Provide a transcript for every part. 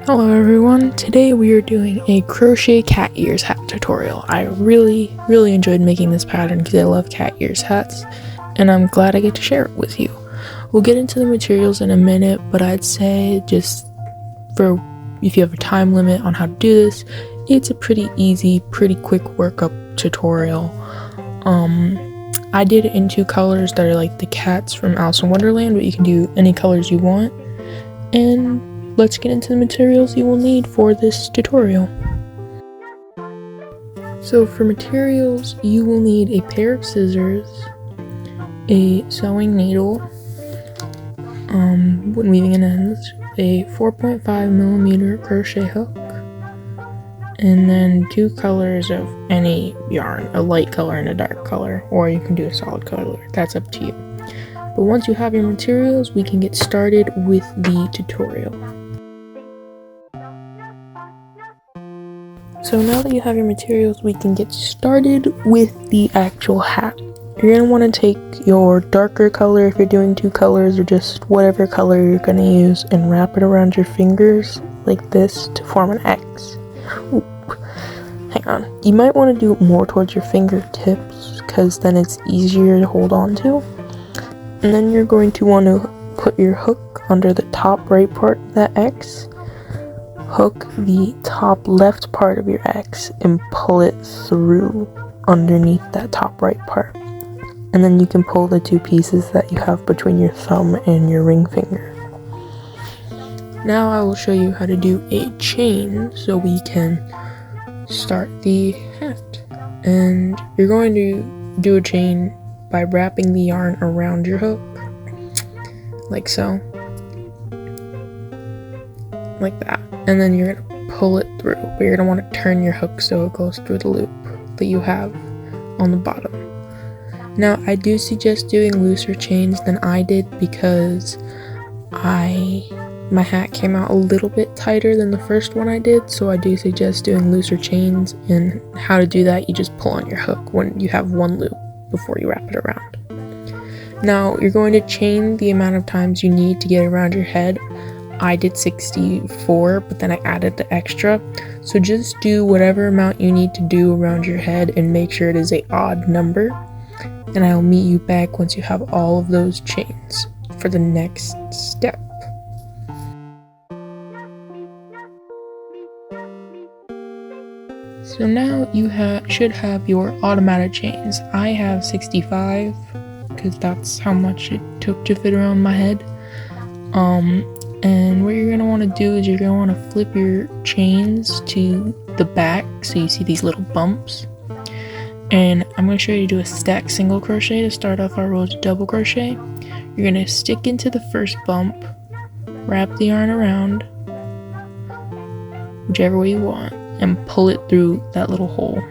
Hello everyone, today we are doing a crochet cat ears hat tutorial. I really enjoyed making this pattern because I love cat ears hats and I'm glad I get to share it with you. We'll get into the materials in a minute, but I'd say just for if you have a time limit on how to do this, it's a pretty easy, pretty quick workup tutorial. I did it in two colors that are like the cats from Alice in Wonderland, but you can do any colors you want. And let's get into the materials you will need for this tutorial. So for materials, you will need a pair of scissors, a sewing needle, when weaving in ends, a 4.5mm crochet hook, and then two colors of any yarn, a light color and a dark color, or you can do a solid color, that's up to you. But once you have your materials, we can get started with the tutorial. So now that you have your materials, we can get started with the actual hat. You're going to want to take your darker color if you're doing two colors, or just whatever color you're going to use, and wrap it around your fingers like this to form an X. Ooh. Hang on. You might want to do it more towards your fingertips because then it's easier to hold on to. And then you're going to want to put your hook under the top right part of that X. Hook the top left part of your X and pull it through underneath that top right part. And then you can pull the two pieces that you have between your thumb and your ring finger. Now I will show you how to do a chain so we can start the hat. And you're going to do a chain by wrapping the yarn around your hook, like so. Like that. And then you're going to pull it through, but you're going to want to turn your hook so it goes through the loop that you have on the bottom. Now I do suggest doing looser chains than I did because my hat came out a little bit tighter than the first one I did, so I do suggest doing looser chains. And how to do that, you just pull on your hook when you have one loop before you wrap it around. Now you're going to chain the amount of times you need to get around your head. I did 64, but then I added the extra. So just do whatever amount you need to do around your head and make sure it is an odd number. And I'll meet you back once you have all of those chains for the next step. So now you should have your automatic chains. I have 65 because that's how much it took to fit around my head. And what you're going to want to do is you're going to want to flip your chains to the back so you see these little bumps. And I'm going to show you to do a stack single crochet to start off our rows of double crochet. You're going to stick into the first bump, wrap the yarn around, whichever way you want, and pull it through that little hole.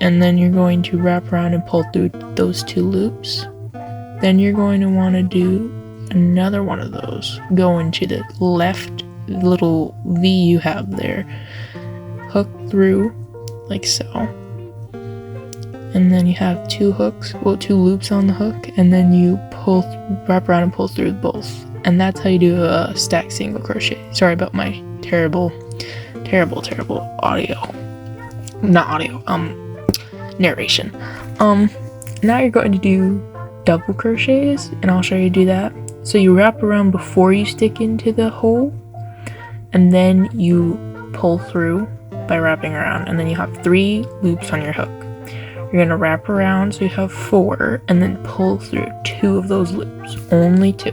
And then you're going to wrap around and pull through those two loops. Then you're going to want to do another one of those, go into the left little V you have there, hook through like so, and then you have two loops on the hook, and then you wrap around and pull through both. And that's how you do a stack single crochet. Sorry about my terrible narration. Now you're going to do double crochets, and I'll show you to do that. So you wrap around before you stick into the hole, and then you pull through by wrapping around, and then you have 3 loops on your hook. You're going to wrap around so you have 4, and then pull through 2 of those loops, only 2.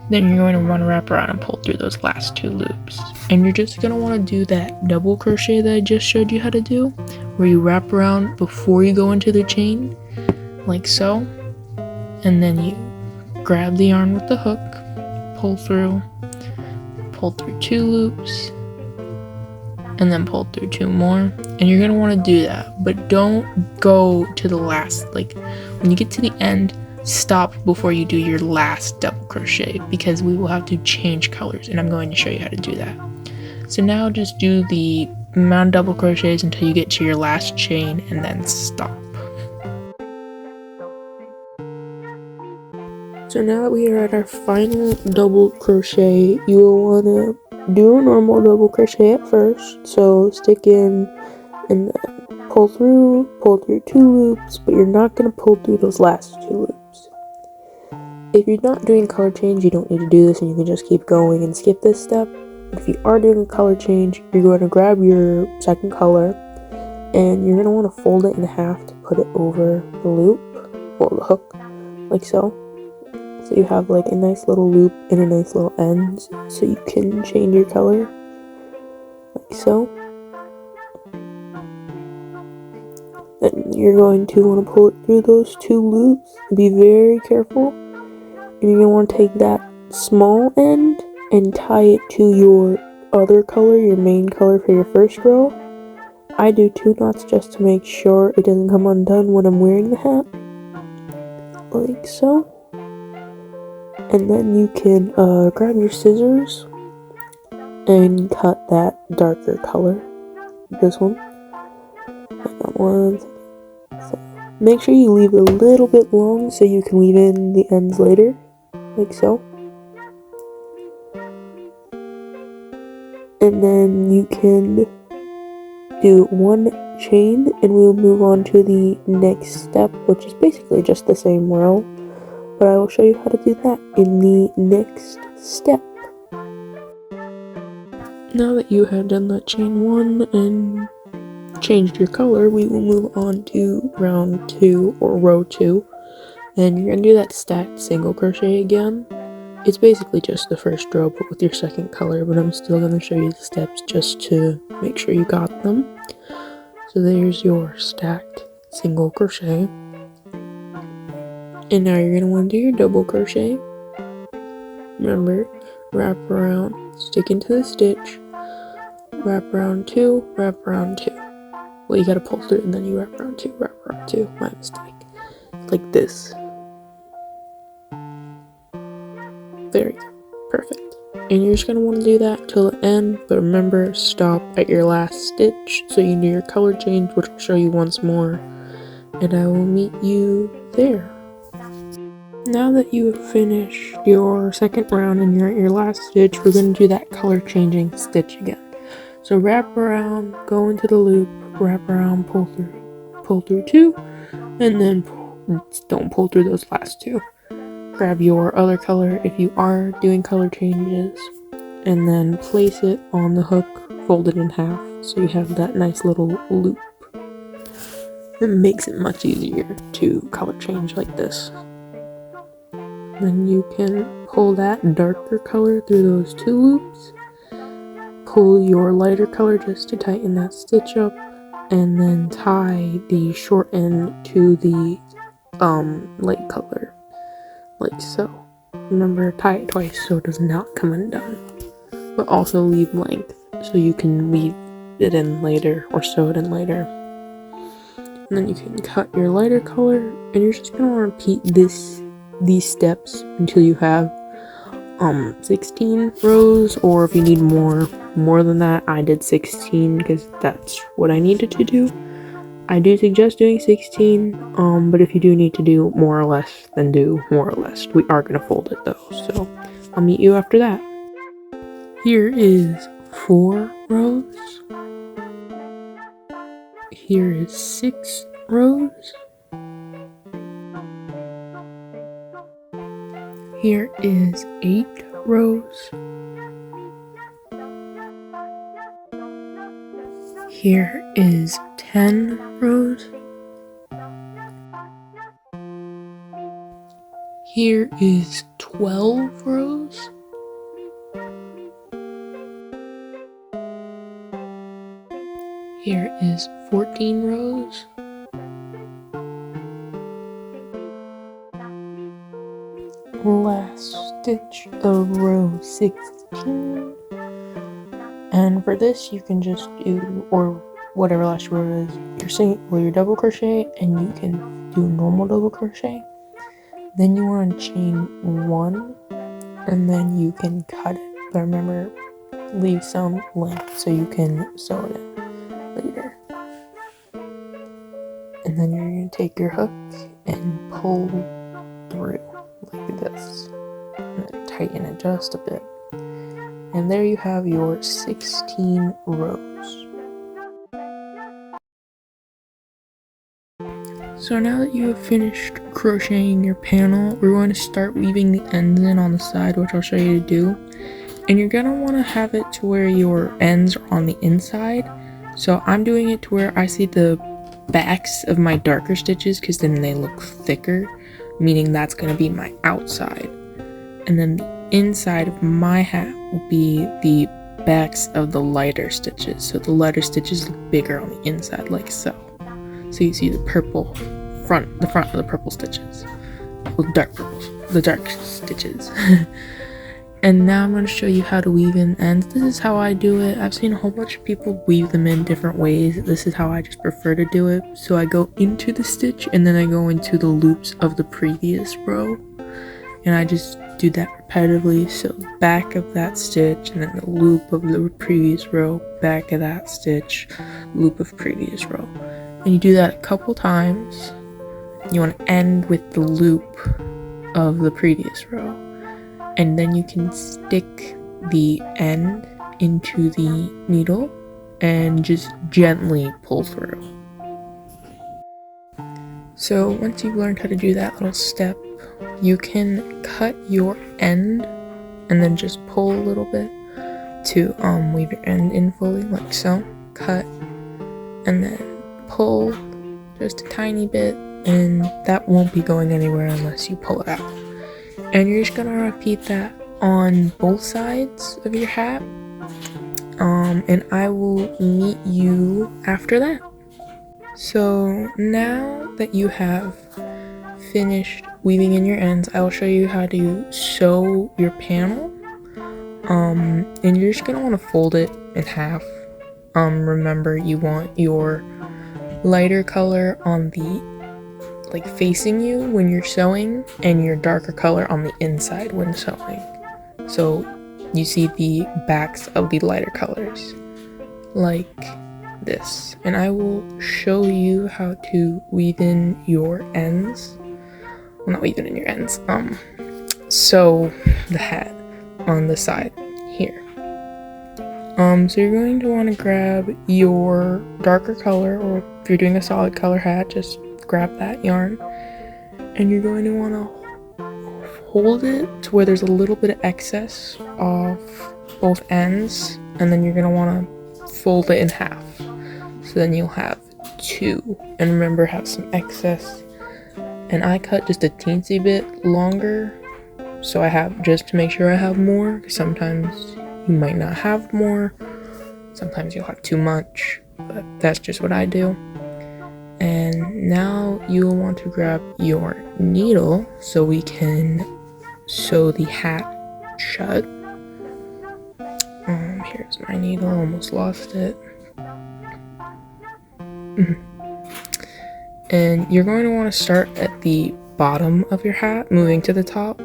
Then you're going to want to wrap around and pull through those last 2 loops. And you're just going to want to do that double crochet that I just showed you how to do, where you wrap around before you go into the chain, like so, and then you grab the yarn with the hook, pull through 2 loops, and then pull through 2 more. And you're going to want to do that, but don't go to the last, like when you get to the end, stop before you do your last double crochet, because we will have to change colors, and I'm going to show you how to do that. So now just do the amount of double crochets until you get to your last chain, and then stop. So now that we are at our final double crochet, you will want to do a normal double crochet at first. So stick in and then pull through 2 loops, but you're not going to pull through those last 2 loops. If you're not doing color change, you don't need to do this and you can just keep going and skip this step. But if you are doing a color change, you're going to grab your second color and you're going to want to fold it in half to put it over the loop, or the hook, like so. So you have like a nice little loop and a nice little end, so you can change your color, like so. Then you're going to want to pull it through those 2 loops. Be very careful. And you're going to want to take that small end and tie it to your other color, your main color for your first row. I do 2 knots just to make sure it doesn't come undone when I'm wearing the hat, like so. And then you can grab your scissors and cut that darker color, this one. Hang on one second. So make sure you leave it a little bit long so you can weave in the ends later, like so. And then you can do 1 chain and we'll move on to the next step, which is basically just the same row, but I will show you how to do that in the next step. Now that you have done that chain 1 and changed your color, we will move on to round 2 or row 2, and you're going to do that stacked single crochet again. It's basically just the first row but with your second color, but I'm still going to show you the steps just to make sure you got them. So there's your stacked single crochet, and now you're going to want to do your double crochet. Remember, wrap around, stick into the stitch, wrap around 2, wrap around 2. Well, you gotta pull through and then you wrap around 2, wrap around 2. My mistake. Like this. There you go. Perfect. And you're just gonna want to do that till the end, but remember, stop at your last stitch so you can do your color change, which I'll show you once more, and I will meet you there. Now that you have finished your second round and you're at your last stitch, we're going to do that color changing stitch again. So wrap around, go into the loop, wrap around, pull through 2, and then don't pull through those last 2. Grab your other color if you are doing color changes, and then place it on the hook, fold it in half so you have that nice little loop. It makes it much easier to color change like this. Then you can pull that darker color through those 2 loops, pull your lighter color just to tighten that stitch up, and then tie the short end to the light color, like so. Remember, tie it twice so it does not come undone, but also leave length so you can weave it in later or sew it in later. And then you can cut your lighter color, and you're just going to repeat these steps until you have 16 rows, or if you need more than that. I did 16 because that's what I needed to do. I do suggest doing 16, but if you do need to do more or less, then do more or less. We are going to fold it though, so I'll meet you after that. Here is 4 rows. Here is 6 rows. Here is 8 rows. Here is 10 rows. Here is 12 rows. Here is 14 rows. Last stitch of row 16. And for this you can just do, or whatever last row is, your double crochet, and you can do normal double crochet. Then you want to chain 1, and then you can cut it, but remember, leave some length so you can sew it in later. And then you're going to take your hook and pull through like this, and then tighten it just a bit. And there you have your 16 rows. So now that you have finished crocheting your panel, we're going to start weaving the ends in on the side, which I'll show you to do. And you're going to want to have it to where your ends are on the inside. So I'm doing it to where I see the backs of my darker stitches, because then they look thicker, meaning that's going to be my outside. And then the inside of my hat will be the backs of the lighter stitches. So the lighter stitches look bigger on the inside, like so. So you see the purple front, the front of the purple stitches. Well, dark purples, the dark stitches. And now I'm going to show you how to weave in ends. This is how I do it. I've seen a whole bunch of people weave them in different ways. This is how I just prefer to do it. So I go into the stitch and then I go into the loops of the previous row. And I just do that repetitively. So back of that stitch and then the loop of the previous row, back of that stitch, loop of previous row. And you do that a couple times. You want to end with the loop of the previous row. And then you can stick the end into the needle and just gently pull through. So once you've learned how to do that little step, you can cut your end and then just pull a little bit to weave your end in fully, like so. Cut and then pull just a tiny bit, and that won't be going anywhere unless you pull it out. And you're just gonna repeat that on both sides of your hat. And I will meet you after that. So now that you have finished weaving in your ends, I will show you how to sew your panel. And you're just gonna want to fold it in half. Remember, you want your lighter color on the facing you when you're sewing, and your darker color on the inside when sewing. So you see the backs of the lighter colors like this. And I will show you how to weave in your ends. Well, not weave it in your ends. Sew the hat on the side here. So you're going to want to grab your darker color, or if you're doing a solid color hat, just grab that yarn, and you're going to want to hold it to where there's a little bit of excess of both ends, and then you're going to want to fold it in half. So then you'll have two, and remember, have some excess. And I cut just a teensy bit longer, so I have, just to make sure I have more, because sometimes you might not have more, sometimes you'll have too much, but that's just what I do. And now you will want to grab your needle so we can sew the hat shut. Here's my needle, almost lost it. And you're going to want to start at the bottom of your hat, moving to the top.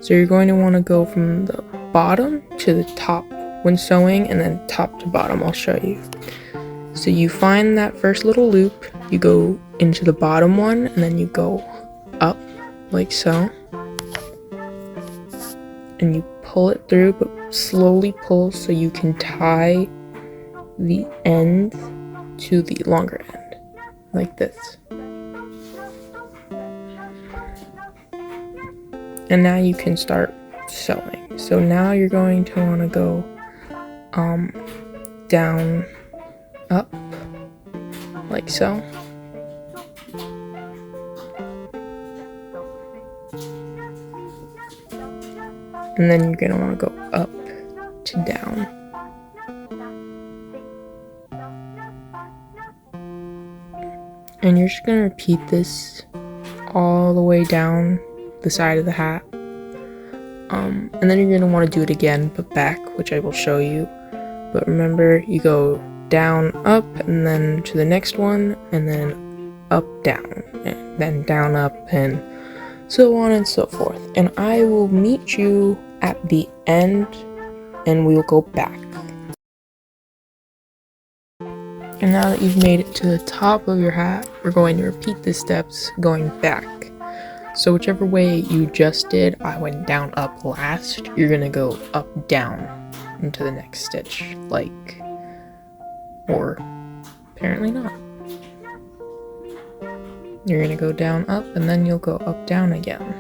So you're going to want to go from the bottom to the top when sewing, and then top to bottom. I'll show you. So you find that first little loop, you go into the bottom one, and then you go up like so, and you pull it through, but slowly pull so you can tie the end to the longer end like this. And now you can start sewing. So now you're going to want to go down, up, like so. And then you're going to want to go up to down. And you're just going to repeat this all the way down the side of the hat. And then you're going to want to do it again, but back, which I will show you. But remember, you go down, up, and then to the next one, and then up, down, and then down, up, and so on and so forth. And I will meet you at the end, and we'll go back. And now that you've made it to the top of your hat, we're going to repeat the steps going back. So whichever way you just did, I went down, up last, you're gonna go up, down into the next stitch, like, or apparently not. You're gonna go down, up, and then you'll go up, down again.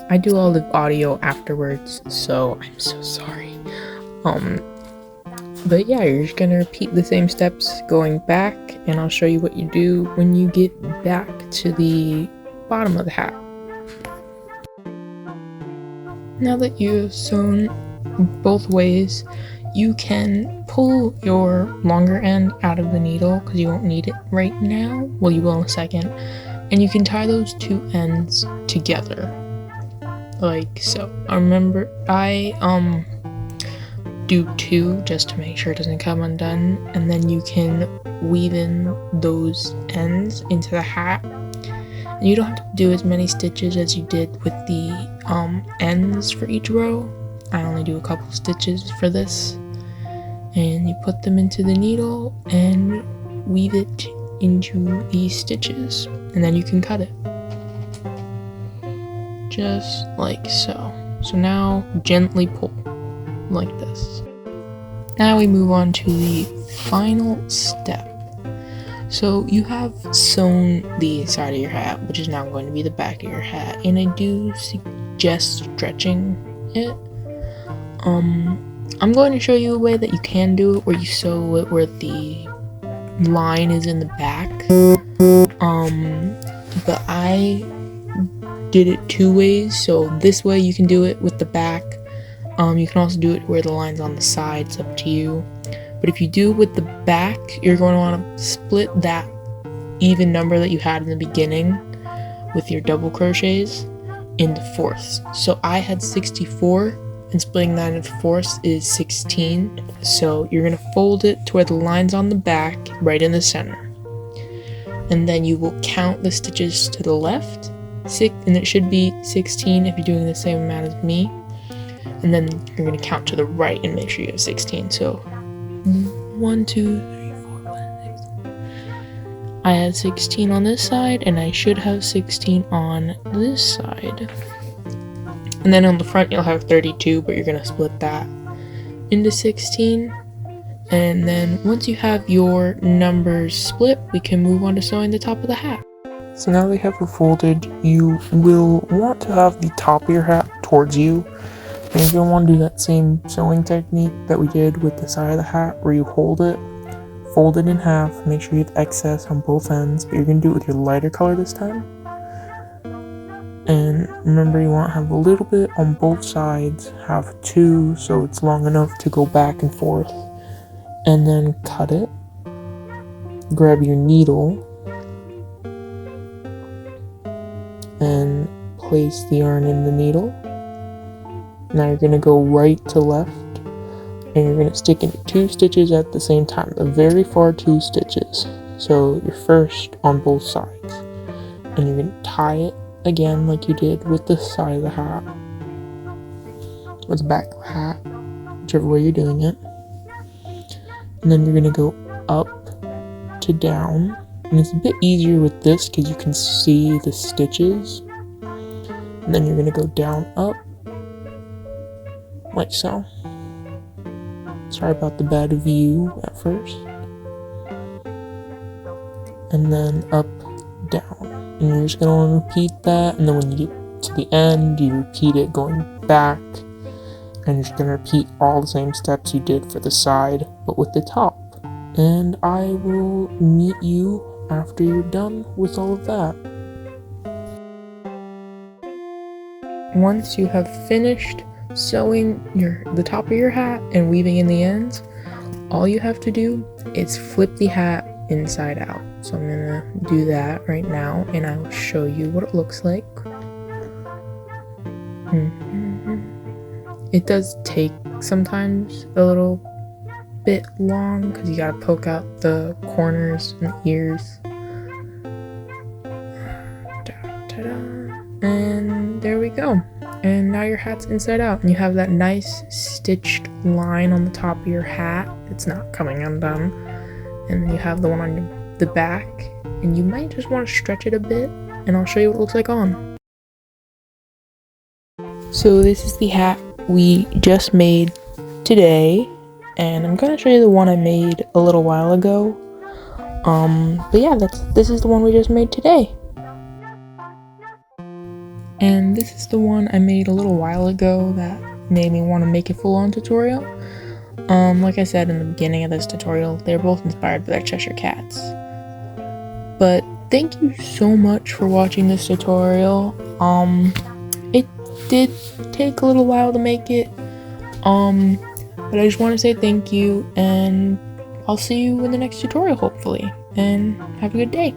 I do all the audio afterwards, so I'm so sorry. But yeah, you're just gonna repeat the same steps going back, and I'll show you what you do when you get back to the bottom of the hat. Now that you've sewn both ways, you can pull your longer end out of the needle because you won't need it right now. Well, you will in a second. And you can tie those two ends together, like so. I do two just to make sure it doesn't come undone, and then you can weave in those ends into the hat. And you don't have to do as many stitches as you did with the ends for each row. I only do a couple stitches for this. And you put them into the needle and weave it into these stitches, and then you can cut it just like so. So now gently pull like this. Now we move on to the final step. So you have sewn the side of your hat, which is now going to be the back of your hat, and I do suggest stretching it. I'm going to show you a way that you can do it where you sew it where the line is in the back. But I did it two ways. So this way you can do it with the back. You can also do it where the line's on the side. It's up to you. But if you do it with the back, you're going to want to split that even number that you had in the beginning with your double crochets into fourths. So I had 64. And splitting that into fourths is 16. So you're going to fold it to where the line's on the back, right in the center. And then you will count the stitches to the left, and it should be 16 if you're doing the same amount as me. And then you're going to count to the right and make sure you have 16. So 1, 2, 3, 4, 5, 6. I had 16 on this side, and I should have 16 on this side. And then on the front you'll have 32, but you're going to split that into 16. And then once you have your numbers split, we can move on to sewing the top of the hat. So now they have it folded, you will want to have the top of your hat towards you. And you're going to want to do that same sewing technique that we did with the side of the hat, where you hold it, fold it in half, make sure you have excess on both ends, but you're going to do it with your lighter color this time. And remember, you want to have a little bit on both sides, have two so it's long enough to go back and forth, and then cut it. Grab your needle and place the yarn in the needle. Now you're going to go right to left, and you're going to stick in 2 stitches at the same time, the very far 2 stitches. So you're first on both sides, and you're going to tie it again like you did with the side of the hat, or the back of the hat, whichever way you're doing it. And then you're going to go up to down, and it's a bit easier with this because you can see the stitches. And then you're going to go down, up, like so. Sorry about the bad view at first. And then up, down. And you're just going to want to repeat that, and then when you get to the end, you repeat it going back, and you're just going to repeat all the same steps you did for the side, but with the top. And I will meet you after you're done with all of that. Once you have finished sewing the top of your hat and weaving in the ends, all you have to do is flip the hat inside out. So I'm gonna do that right now, and I will show you what it looks like. It does take sometimes a little bit long because you gotta poke out the corners and the ears. And there we go. And now your hat's inside out, and you have that nice stitched line on the top of your hat. It's not coming undone. And then you have the one on the back, and you might just want to stretch it a bit, and I'll show you what it looks like on. So this is the hat we just made today, and I'm gonna show you the one I made a little while ago. But yeah, this is the one we just made today. And this is the one I made a little while ago that made me want to make a full-on tutorial. Like I said in the beginning of this tutorial, they're both inspired by their Cheshire Cats. But thank you so much for watching this tutorial. It did take a little while to make it, but I just want to say thank you, and I'll see you in the next tutorial hopefully, and have a good day.